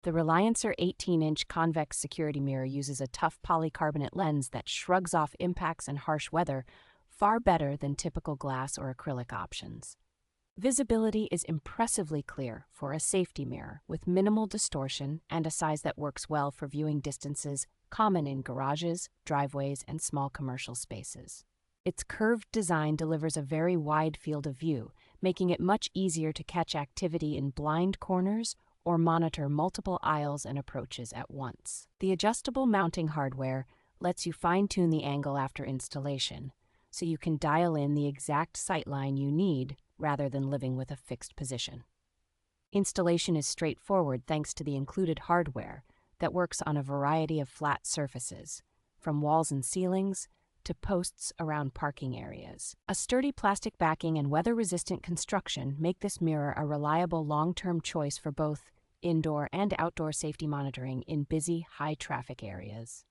The RELIANCER 18-inch Convex Security Mirror uses a tough polycarbonate lens that shrugs off impacts and harsh weather far better than typical glass or acrylic options. Visibility is impressively clear for a safety mirror with minimal distortion and a size that works well for viewing distances common in garages, driveways, and small commercial spaces. Its curved design delivers a very wide field of view, making it much easier to catch activity in blind corners or monitor multiple aisles and approaches at once. The adjustable mounting hardware lets you fine-tune the angle after installation, so you can dial in the exact sightline you need rather than living with a fixed position. Installation is straightforward thanks to the included hardware that works on a variety of flat surfaces, from walls and ceilings to posts around parking areas. A sturdy plastic backing and weather-resistant construction make this mirror a reliable long-term choice for both indoor and outdoor safety monitoring in busy, high-traffic areas.